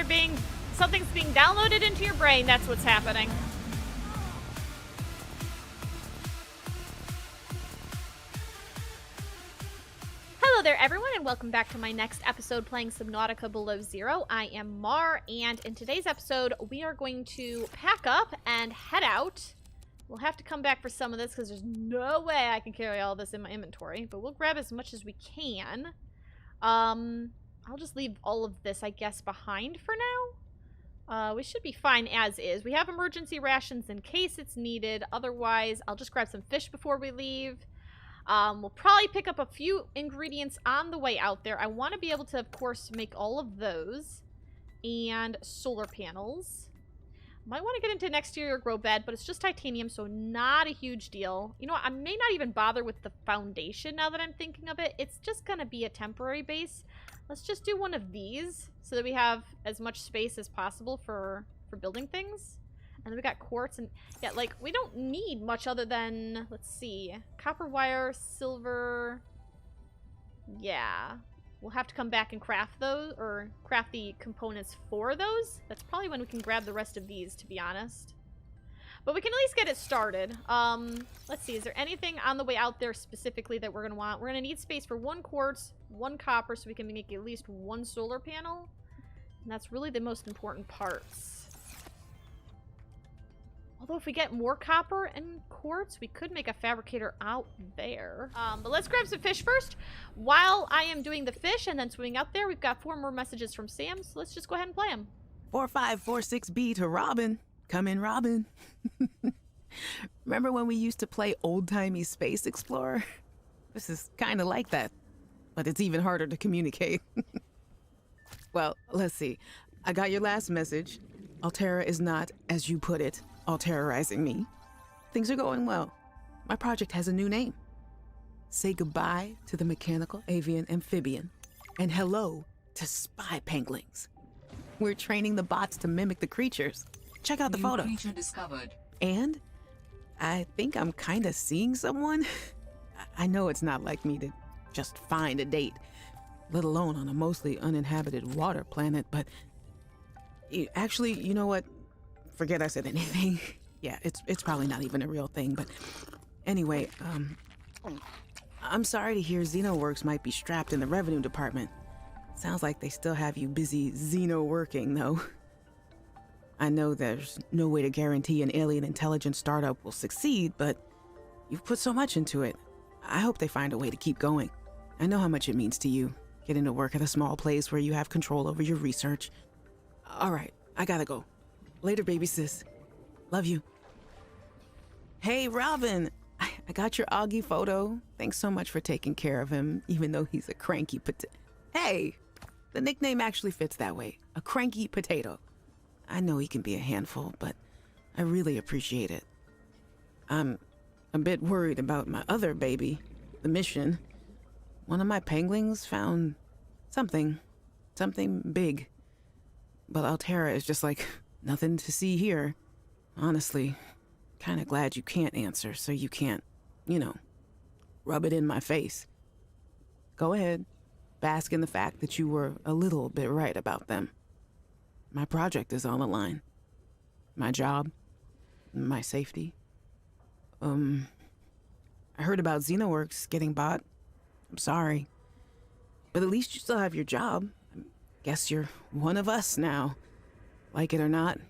something's being downloaded into your brain. That's what's happening. Hello there, everyone, and welcome back to my next episode playing Subnautica Below Zero. I am Mar, and in today's episode, we are going to pack up and head out. We'll have to come back for some of this because there's no way I can carry all this in my inventory, but we'll grab as much as we can. I'll just leave all of this, I guess, behind for now. We should be fine as is. We have emergency rations in case it's needed. Otherwise, I'll just grab some fish before we leave. We'll probably pick up a few ingredients on the way out there. I want to be able to, of course, make all of those. And solar panels. Might want to get into an exterior grow bed, but it's just titanium, so not a huge deal. You know what? I may not even bother with the foundation now that I'm thinking of it. It's just going to be a temporary base. Let's just do one of these so that we have as much space as possible for building things. And then we got quartz and, yeah, like, we don't need much other than, let's see, copper wire, silver. Yeah. We'll have to come back and craft those, or craft the components for those. That's probably when we can grab the rest of these, to be honest. But we can at least get it started. Let's see, is there anything on the way out there specifically that we're going to want? We're going to need space for 1 quartz, 1 copper, so we can make at least 1 solar panel. And that's really the most important parts. Although if we get more copper and quartz, we could make a fabricator out there. But let's grab some fish first. While I am doing the fish and then swimming out there, we've got 4 more messages from Sam, so let's just go ahead and play them. 4546B to Robin. Come in, Robin. Remember when we used to play old-timey Space Explorer? This is kind of like that, but it's even harder to communicate. Well, let's see. I got your last message. Alterra is not, as you put it, all-terrorizing me. Things are going well. My project has a new name. Say goodbye to the mechanical avian amphibian, and hello to spy penguins. We're training the bots to mimic the creatures. Check out the photo. Creature discovered. And I think I'm kind of seeing someone. I know it's not like me to just find a date, let alone on a mostly uninhabited water planet, but actually, you know what? Forget I said anything. Yeah, it's probably not even a real thing, but anyway, I'm sorry to hear XenoWorks might be strapped in the revenue department. Sounds like they still have you busy Xeno working, though. I know there's no way to guarantee an alien intelligence startup will succeed, but you've put so much into it. I hope they find a way to keep going. I know how much it means to you, getting to work at a small place where you have control over your research. All right, I gotta go. Later, baby sis. Love you. Hey, Robin. I got your Augie photo. Thanks so much for taking care of him, even though he's a cranky potato. Hey, the nickname actually fits that way. A cranky potato. I know he can be a handful, but I really appreciate it. I'm a bit worried about my other baby, the mission. One of my penguins found something big. But Alterra is just like, nothing to see here. Honestly, kinda glad you can't answer, so you can't, rub it in my face. Go ahead, bask in the fact that you were a little bit right about them. My project is on the line. My job, my safety. I heard about XenoWorks getting bought. I'm sorry. But at least you still have your job. Guess you're one of us now. Like it or not,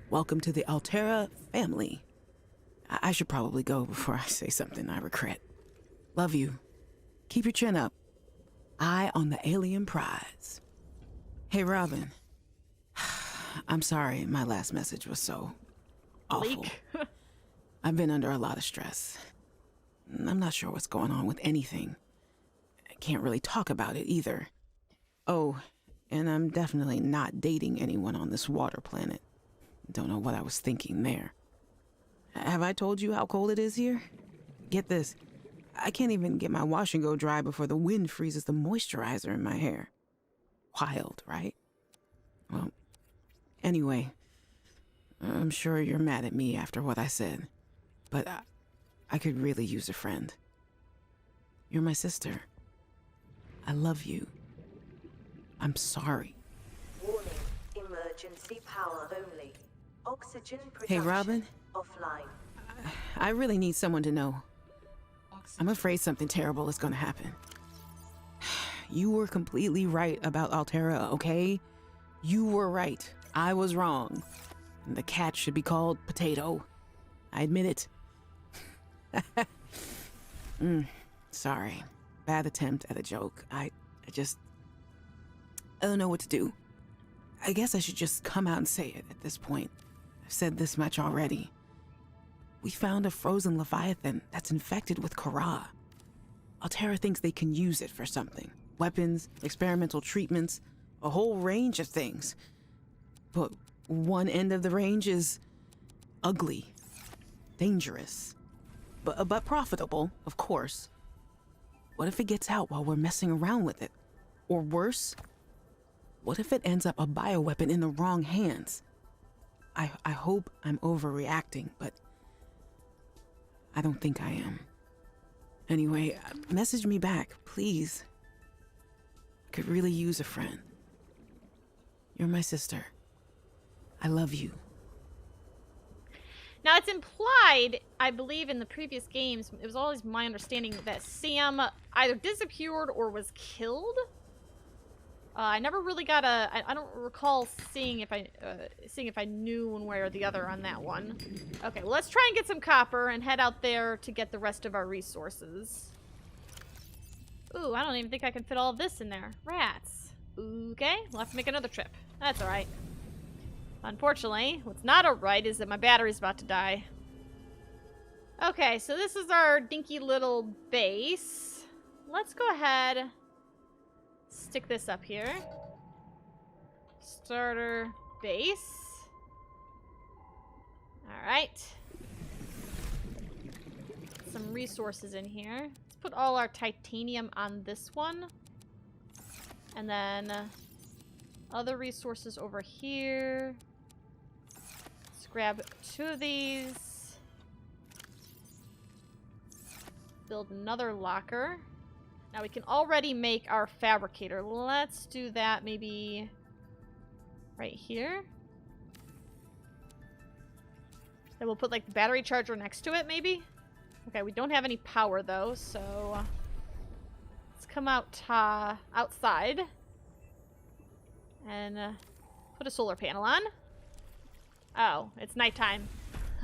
welcome to the Alterra family. I should probably go before I say something I regret. Love you. Keep your chin up. Eye on the alien prize. Hey, Robin. I'm sorry my last message was so awful. I've been under a lot of stress. I'm not sure what's going on with anything. I can't really talk about it either. Oh, and I'm definitely not dating anyone on this water planet. Don't know what I was thinking there. Have I told you how cold it is here? Get this. I can't even get my wash and go dry before the wind freezes the moisturizer in my hair. Wild, right? Well, anyway, I'm sure you're mad at me after what I said, but I could really use a friend. You're my sister. I love you. I'm sorry. Warning. Emergency power only. Oxygen production Hey, Robin. offline. I really need someone to know. I'm afraid something terrible is gonna happen. You were completely right about Altera, okay? You were right. I was wrong. And the cat should be called Potato. I admit it. Sorry. Bad attempt at a joke. I don't know what to do. I guess I should just come out and say it at this point. I've said this much already. We found a frozen Leviathan that's infected with Kara. Altera thinks they can use it for something. Weapons, experimental treatments, a whole range of things. But one end of the range is ugly, dangerous, but profitable, of course. What if it gets out while we're messing around with it? Or worse, what if it ends up a bioweapon in the wrong hands? I hope I'm overreacting, but I don't think I am. Anyway, message me back, please. I could really use a friend. You're my sister. I love you. Now, it's implied, I believe, in the previous games, it was always my understanding that Sam either disappeared or was killed. I never really got I don't recall seeing if I knew one way or the other on that one. Okay, well, let's try and get some copper and head out there to get the rest of our resources. Ooh, I don't even think I can fit all of this in there. Rats. Okay, we'll have to make another trip. That's alright. Unfortunately, what's not alright is that my battery's about to die. Okay, so this is our dinky little base. Let's go ahead, stick this up here. Starter base. Alright. Some resources in here. Let's put all our titanium on this one. And then other resources over here. Let's grab 2 of these. Build another locker. Now we can already make our fabricator. Let's do that maybe right here. Then we'll put like the battery charger next to it maybe. Okay, we don't have any power though, so let's come out outside and put a solar panel on. Oh, it's nighttime.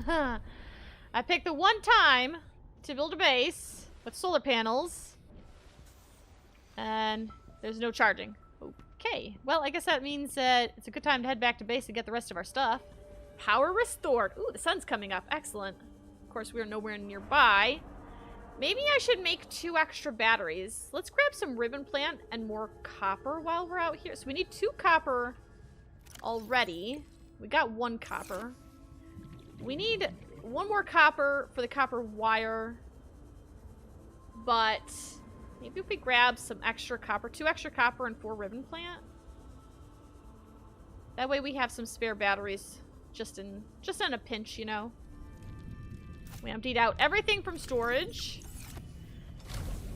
I picked the one time to build a base with solar panels. And there's no charging. Okay. Well, I guess that means that it's a good time to head back to base and get the rest of our stuff. Power restored. Ooh, the sun's coming up. Excellent. Of course, we're nowhere nearby. Maybe I should make 2 extra batteries. Let's grab some ribbon plant and more copper while we're out here. So we need 2 copper already. We got 1 copper. We need 1 more copper for the copper wire. But maybe if we grab some extra copper, 2 extra copper and 4 ribbon plant. That way we have some spare batteries just in a pinch, you know. We emptied out everything from storage.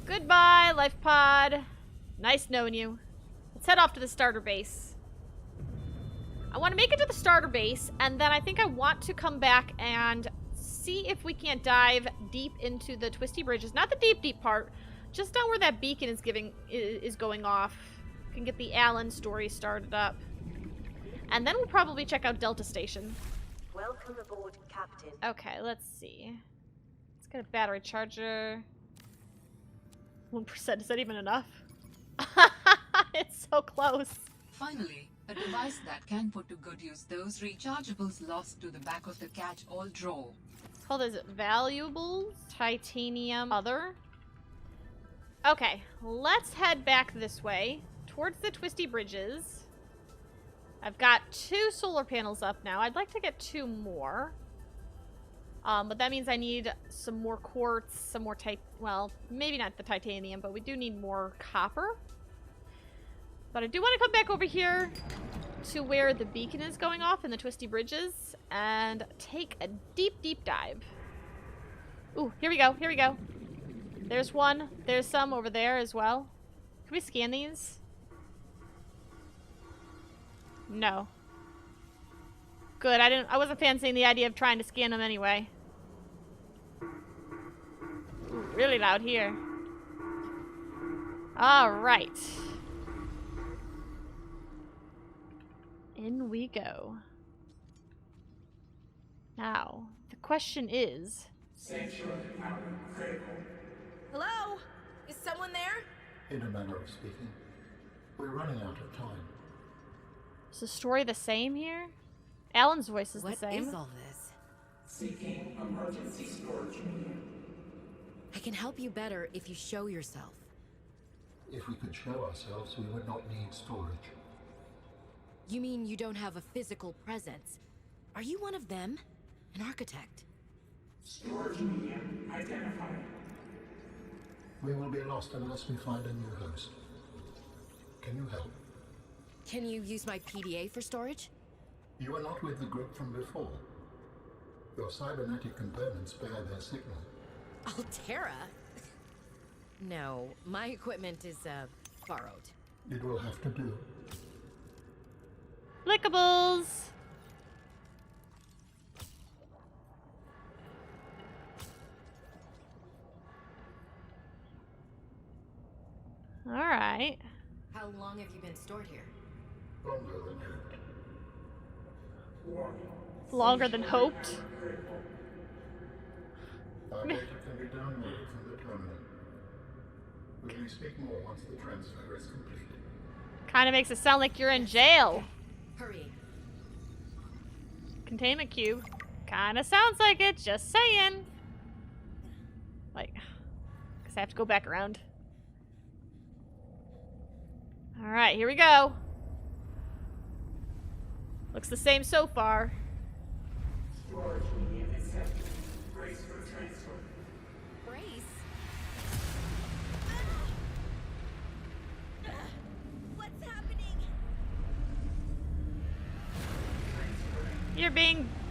Goodbye, life pod. Nice knowing you. Let's head off to the starter base. I want to make it to the starter base, and then I think I want to come back and see if we can't dive deep into the twisty bridges. Not the deep part. Just down where that beacon is going off. We can get the Allen story started up. And then we'll probably check out Delta Station. Welcome aboard, Captain. Okay, let's see. Let's get a battery charger. 1%, is that even enough? It's so close. Finally, a device that can put to good use those rechargeables lost to the back of the catch-all drawer. It's called, is it Valuables? Titanium Other? Okay, let's head back this way, towards the twisty bridges. I've got 2 solar panels up now. I'd like to get 2 more. But that means I need some more quartz, some more well, maybe not the titanium, but we do need more copper. But I do want to come back over here to where the beacon is going off in the twisty bridges and take a deep, deep dive. Ooh, here we go, here we go. There's one. There's some over there as well. Can we scan these? No. Good, I wasn't fancying the idea of trying to scan them anyway. Ooh, really loud here. Alright. In we go. Now, the question is... Sanctuary power critical. Hello? Is someone there? In a manner of speaking, we're running out of time. Is the story the same here? Alan's voice is the same. What is all this? Seeking emergency storage medium. I can help you better if you show yourself. If we could show ourselves, we would not need storage. You mean you don't have a physical presence? Are you one of them? An architect? Storage medium identified. We will be lost unless we find a new host. Can you help? Can you use my PDA for storage? You are not with the group from before. Your cybernetic components bear their signal. Altera? No, my equipment is, borrowed. It will have to do. Clickables! Alright. How long have you been stored here? Longer than hoped. Warning. Longer than hoped. Critical. Our data can be downloaded from the terminal. We will speak more once the transfer is complete. Kinda makes it sound like you're in jail. Hurry. Containment cube. Kinda sounds like it, just saying. Like, guess I have to go back around. Alright, here we go. Looks the same so far. Storage medium accepted. Brace for transfer. Brace? What's happening?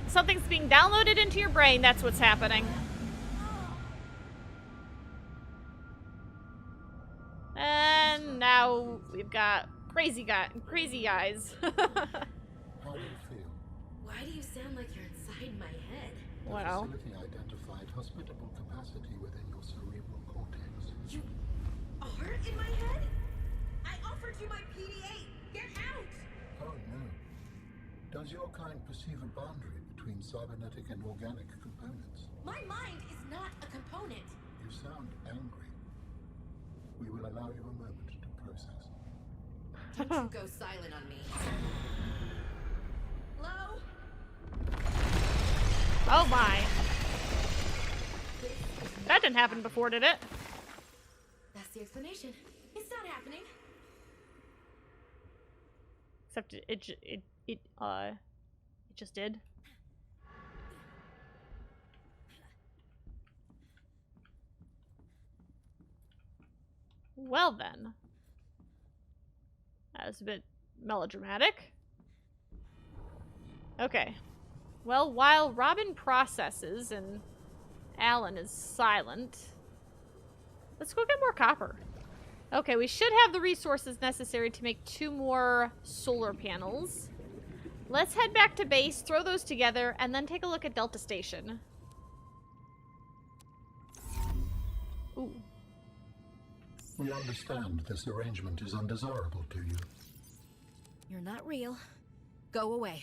Something's being downloaded into your brain, that's what's happening. And now we've got crazy eyes. How do you feel? Why do you sound like you're inside my head? Well, The facility identified hospitable capacity within your cerebral cortex. You are in my head? I offered you my PDA. Get out! Oh no. Does your kind perceive a boundary between cybernetic and organic components? My mind is not a component. You sound angry. We will allow you a moment to process. Don't you go silent on me. Hello? oh my. That didn't happen before, did it? That's the explanation. It's not happening. Except it just did. Well then. That was a bit melodramatic. Okay. Well, while Robin processes and Alan is silent, let's go get more copper. Okay, we should have the resources necessary to make 2 more solar panels. Let's head back to base, throw those together, and then take a look at Delta Station. Ooh. We understand this arrangement is undesirable to you. You're not real. Go away.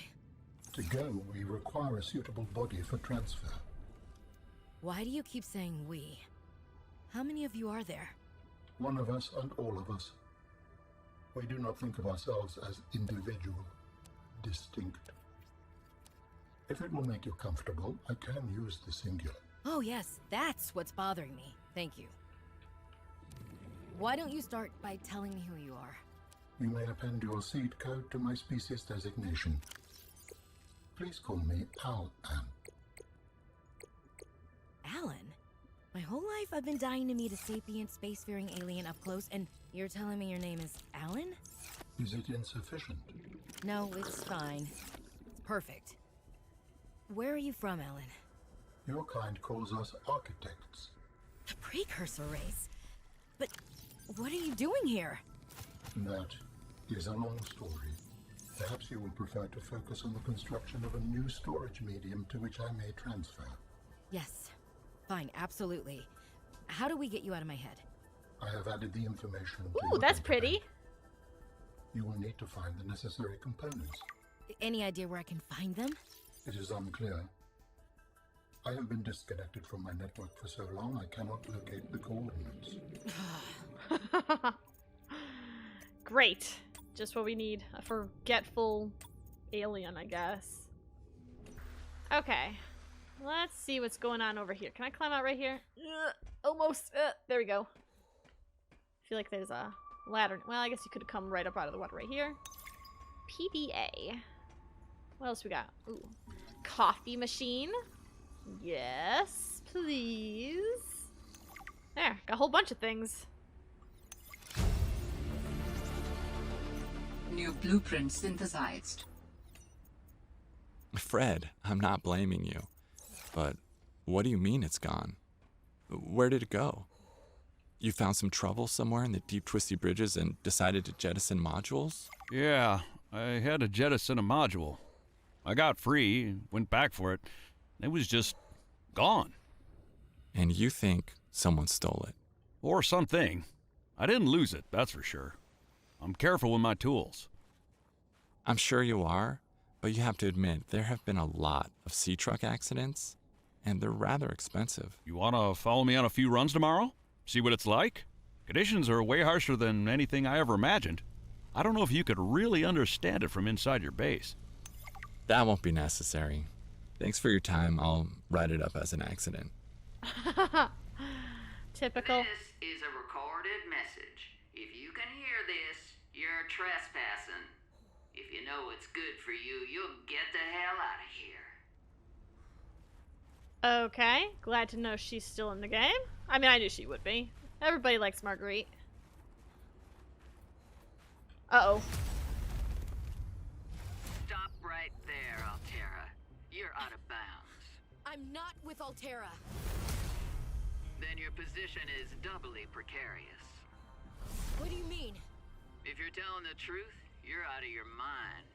To go, we require a suitable body for transfer. Why do you keep saying we? How many of you are there? One of us and all of us. We do not think of ourselves as individual, distinct. If it will make you comfortable, I can use the singular. Oh yes, that's what's bothering me. Thank you. Why don't you start by telling me who you are? You may append your seed code to my species designation. Please call me Alan. Alan? My whole life I've been dying to meet a sapient, spacefaring alien up close, and you're telling me your name is Alan? Is it insufficient? No, it's fine. It's perfect. Where are you from, Alan? Your kind calls us architects. The precursor race? But what are you doing here? That is a long story. Perhaps you will prefer to focus on the construction of a new storage medium to which I may transfer. Yes. Fine, absolutely. How do we get you out of my head? I have added the information to Ooh, your that's database. pretty. You will need to find the necessary components. Any idea where I can find them? It is unclear. I have been disconnected from my network for so long I cannot locate the coordinates. Great. Just what we need. A forgetful alien, I guess. Okay. Let's see what's going on over here. Can I climb out right here? Almost. There we go. I feel like there's a ladder. Well, I guess you could come right up out of the water right here. PDA. What else we got? Ooh. Coffee machine. Yes, please. There, got a whole bunch of things. New blueprint synthesized. Fred, I'm not blaming you. But what do you mean it's gone? Where did it go? You found some trouble somewhere in the deep twisty bridges and decided to jettison modules? Yeah, I had to jettison a module. I got free, went back for it. It was just gone. And you think someone stole it? Or something. I didn't lose it, that's for sure. I'm careful with my tools. I'm sure you are, but you have to admit there have been a lot of sea truck accidents, and they're rather expensive. You wanna follow me on a few runs tomorrow? See what it's like? Conditions are way harsher than anything I ever imagined. I don't know if you could really understand it from inside your base. That won't be necessary. Thanks for your time. I'll write it up as an accident. Typical. This is a recorded message. If you can hear this, you're trespassing. If you know what's good for you, you'll get the hell out of here. Okay, glad to know she's still in the game. I mean, I knew she would be. Everybody likes Marguerite. Uh-oh. Stop right there, Altera. You're out of bounds. I'm not with Altera. Then your position is doubly precarious. What do you mean? If you're telling the truth, you're out of your mind.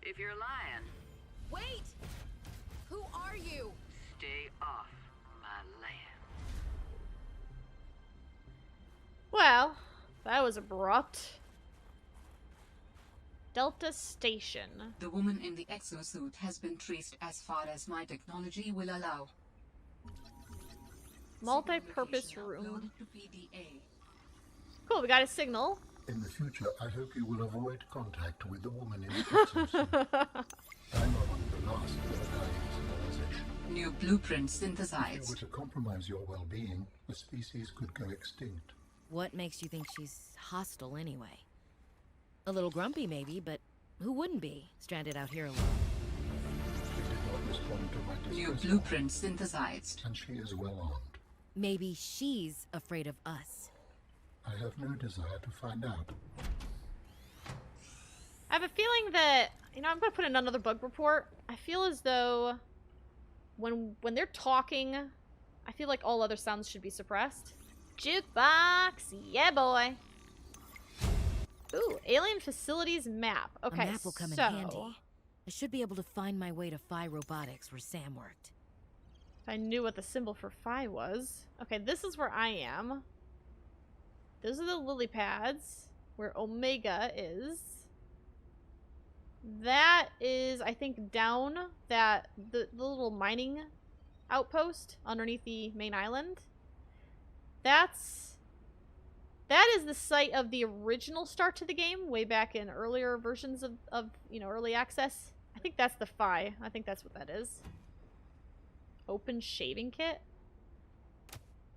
If you're lying, Wait! Who are you? stay off my land. Well, that was abrupt. Delta Station. The woman in the exosuit has been traced as far as my technology will allow. Multi-purpose Signal room. location uploaded to PDA. Cool, we got a signal. In the future, I hope you will avoid contact with the woman in the exosuit. I'm among the last of a dying civilization. New blueprint If you synthesized. were to compromise your well-being, the species could go extinct. What makes you think she's hostile anyway? A little grumpy maybe, but who wouldn't be, stranded out here alone? She did not respond to my New distress blueprint synthesized. and she is well armed. Maybe she's afraid of us. I have no desire to find out. I have a feeling that, I'm gonna put in another bug report. I feel as though when they're talking, I feel like all other sounds should be suppressed. Jukebox, yeah boy. Ooh, alien facilities map. Okay, A map will come in so handy. I should be able to find my way to Phi Robotics where Sam worked. if I knew what the symbol for phi was. Okay, this is where I am. Those are the lily pads where Omega is. That is, I think, down the little mining outpost underneath the main island. That is the site of the original start to the game, way back in earlier versions of early access. I think that's the phi. I think that's what that is. Open shaving kit.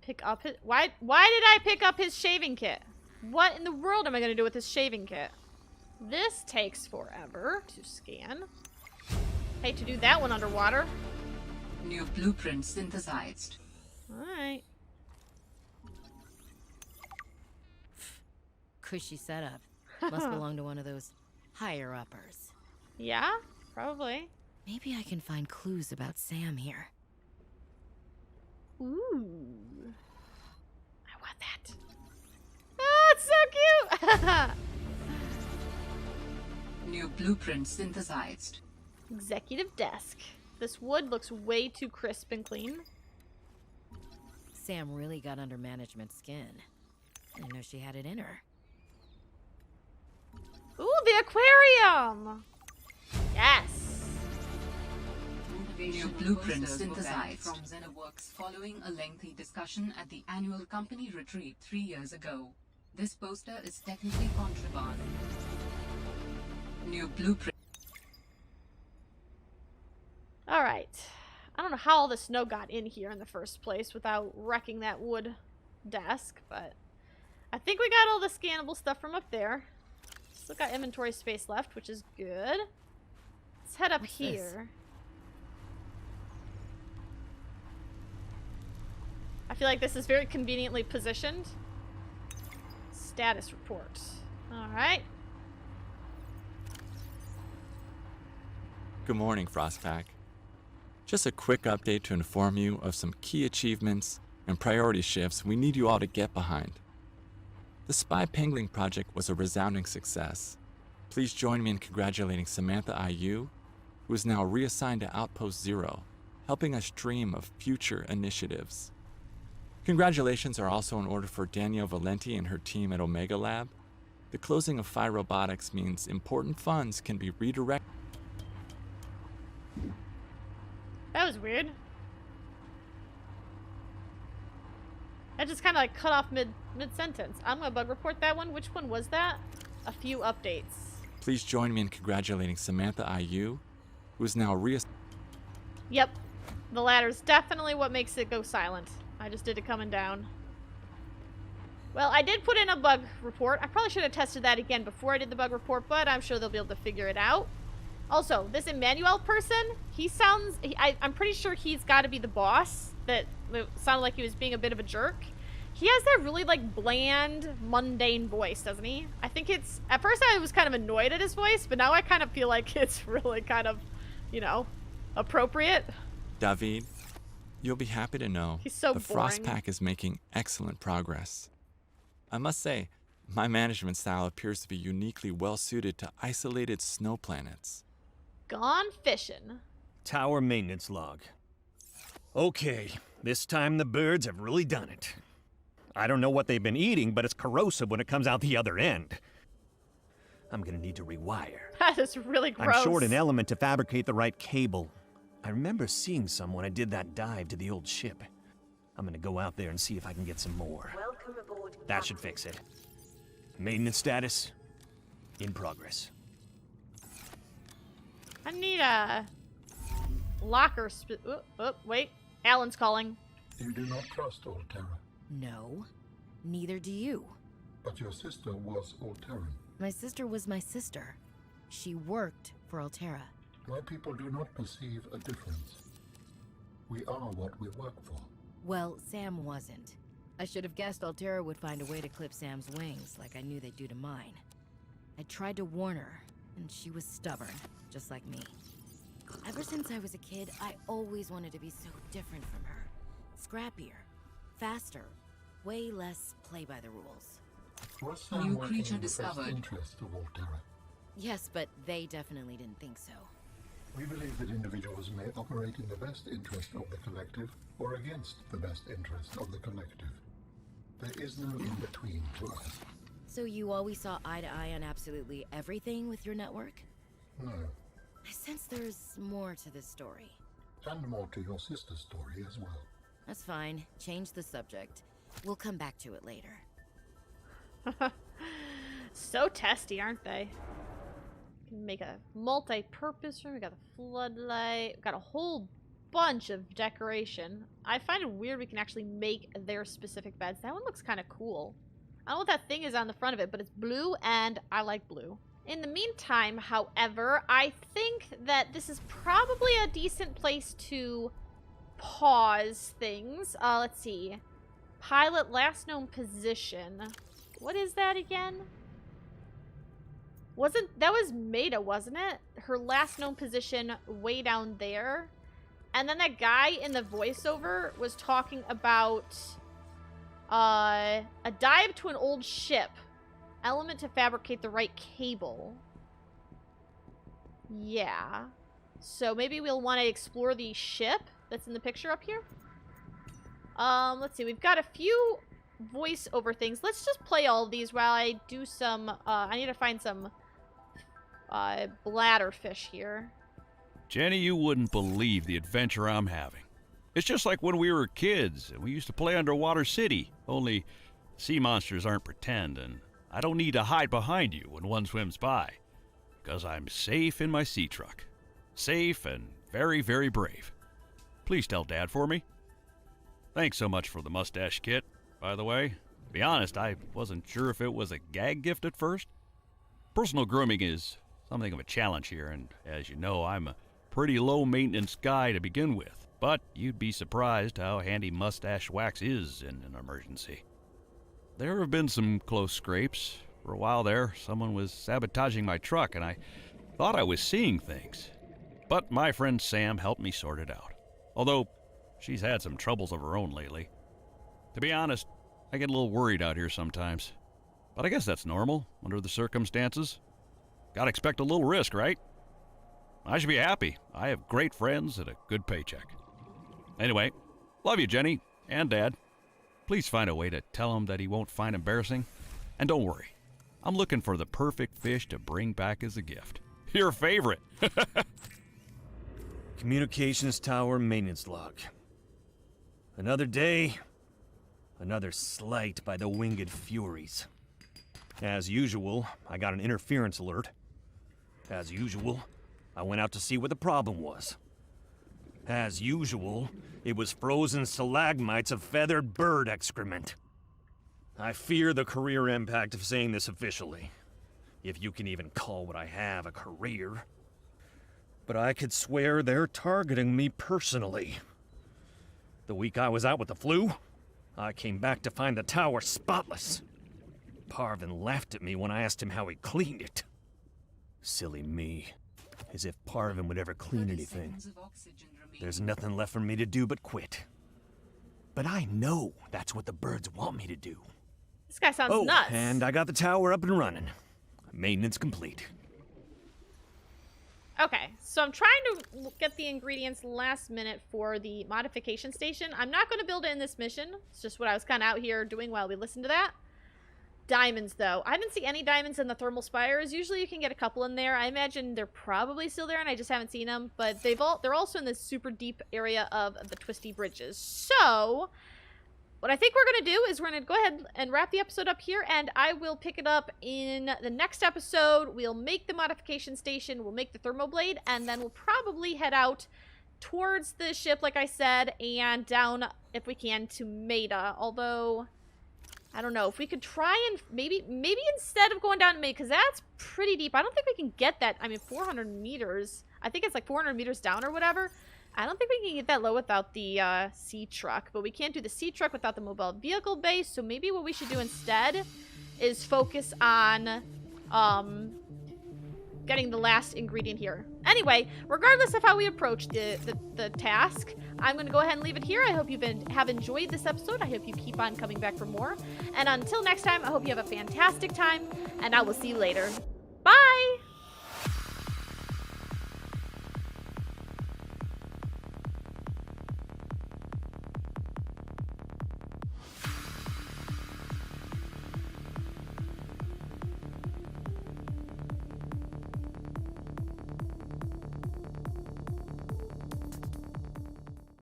Pick up his... Why did I pick up his shaving kit? What in the world am I going to do with this shaving kit? This takes forever to scan. Hate to do that one underwater. New blueprint synthesized. Alright. Cushy setup. Must belong to one of those higher-uppers. Yeah, probably. Maybe I can find clues about Sam here. Ooh. I want that. Oh, it's so cute! New blueprint synthesized. Executive desk. This wood looks way too crisp and clean. Sam really got under management's skin. I didn't know she had it in her. Ooh, the aquarium! Yes! New blueprint synthesized from Xenoworks following a lengthy discussion at the annual company retreat 3 years ago. This poster is technically contraband. New blueprint. Alright. I don't know how all the snow got in here in the first place without wrecking that wood desk, but I think we got all the scannable stuff from up there. Still got inventory space left, which is good. Let's head up here. I feel like this is very conveniently positioned. Status report. Alright. Good morning, Frostpack. Just a quick update to inform you of some key achievements and priority shifts we need you all to get behind. The Spy Pangling project was a resounding success. Please join me in congratulating Samantha IU, who is now reassigned to Outpost Zero, helping us dream of future initiatives. Congratulations are also in order for Danielle Valenti and her team at Omega Lab. The closing of Phi Robotics means important funds can be redirected. That was weird. I just kind of like cut off mid-sentence. I'm gonna bug report that one. Which one was that? A few updates. Please join me in congratulating Samantha IU, who is now Yep. The ladder's definitely what makes it go silent. I just did it coming down. Well, I did put in a bug report. I probably should have tested that again before I did the bug report, but I'm sure they'll be able to figure it out. Also, this Emmanuel person, he sounds... I'm pretty sure he's got to be the boss. That sounded like he was being a bit of a jerk. He has that really, like, bland, mundane voice, doesn't he? I think it's... At first, I was kind of annoyed at his voice, but now I kind of feel like it's really kind of, you know, appropriate. David, you'll be happy to know He's so the boring. Frostpack is making excellent progress. I must say, my management style appears to be uniquely well-suited to isolated snow planets. Gone fishing. Tower maintenance log. Okay, this time the birds have really done it. I don't know what they've been eating, but it's corrosive when it comes out the other end. I'm gonna need to rewire. That is really gross. I'm short an element to fabricate the right cable. I remember seeing some when I did that dive to the old ship. I'm gonna go out there and see if I can get some more. Welcome aboard, That should fix it. Maintenance status in progress. I need a locker. Wait. Alan's calling. You do not trust Alterra, No, neither do you. but your sister was Alterran. My sister was my sister. She worked for Alterra. My people do not perceive a difference. We are what we work for. Well, Sam wasn't. I should have guessed Alterra would find a way to clip Sam's wings, like I knew they'd do to mine. I tried to warn her, and she was stubborn, just like me. Ever since I was a kid, I always wanted to be so different from her. Scrappier, faster, way less play by the rules. Was Sam New working creature in the best discovered. interest of Alterra? Yes, but they definitely didn't think so. We believe that individuals may operate in the best interest of the collective or against the best interest of the collective. There is no in-between to us. So you always saw eye to eye on absolutely everything with your network? No. I sense there's more to this story. And more to your sister's story as well. That's fine. Change the subject. We'll come back to it later. So testy, aren't they? Can make a multi-purpose room. We got the floodlight. We got a whole bunch of decoration. I find it weird we can actually make their specific beds. That one looks kind of cool. I don't know what that thing is on the front of it, but it's blue, and I like blue. In the meantime, however, I think that this is probably a decent place to pause things. Let's see. Pilot last known position. What is that again? That was Maida, wasn't it? Her last known position way down there. And then that guy in the voiceover was talking about a dive to an old ship. Element to fabricate the right cable. Yeah. So maybe we'll want to explore the ship that's in the picture up here. Let's see. We've got a few voiceover things. Let's just play all of these while I do some, I need to find some, bladderfish here. Jenny, you wouldn't believe the adventure I'm having. It's just like when we were kids and we used to play Underwater City, only sea monsters aren't pretend, and I don't need to hide behind you when one swims by, because I'm safe in my sea truck. Safe and very, very brave. Please tell Dad for me. Thanks so much for the mustache kit, by the way. To be honest, I wasn't sure if it was a gag gift at first. Personal grooming is something of a challenge here, and as you know, I'm a pretty low-maintenance guy to begin with, but you'd be surprised how handy mustache wax is in an emergency. There have been some close scrapes. For a while there, someone was sabotaging my truck, and I thought I was seeing things. But my friend Sam helped me sort it out. Although, she's had some troubles of her own lately. To be honest, I get a little worried out here sometimes. But I guess that's normal, under the circumstances. Gotta expect a little risk, right? I should be happy. I have great friends and a good paycheck. Anyway, love you, Jenny, and Dad. Please find a way to tell him that he won't find embarrassing. And don't worry, I'm looking for the perfect fish to bring back as a gift. Your favorite. Communications tower maintenance log. Another day, another slight by the winged furies. As usual, I got an interference alert. As usual, I went out to see what the problem was. As usual, it was frozen stalagmites of feathered bird excrement. I fear the career impact of saying this officially, if you can even call what I have a career. But I could swear they're targeting me personally. The week I was out with the flu, I came back to find the tower spotless. Parvin laughed at me when I asked him how he cleaned it. Silly me. As if Parvin would ever clean anything. There's nothing left for me to do but quit. But I know that's what the birds want me to do. This guy sounds nuts. And I got the tower up and running. Maintenance complete. Okay, so I'm trying to get the ingredients last minute for the modification station. I'm not going to build it in this mission. It's just what I was kind of out here doing while we listened to that. Diamonds, though. I didn't see any diamonds in the thermal spires. Usually you can get a couple in there. I imagine they're probably still there, and I just haven't seen them. But they're also in this super deep area of the twisty bridges. So, what I think we're going to do is we're going to go ahead and wrap the episode up here, and I will pick it up in the next episode. We'll make the modification station, we'll make the thermoblade, and then we'll probably head out towards the ship, like I said, and down, if we can, to Maida. Although, I don't know, if we could try and maybe instead of going down to Maida, because that's pretty deep. I don't think we can get that. I mean, 400 meters. I think it's like 400 meters down or whatever. I don't think we can get that low without the sea truck, but we can't do the sea truck without the mobile vehicle base, so maybe what we should do instead is focus on getting the last ingredient here. Anyway, regardless of how we approach the task, I'm going to go ahead and leave it here. I hope you have enjoyed this episode. I hope you keep on coming back for more. And until next time, I hope you have a fantastic time, and I will see you later. Bye!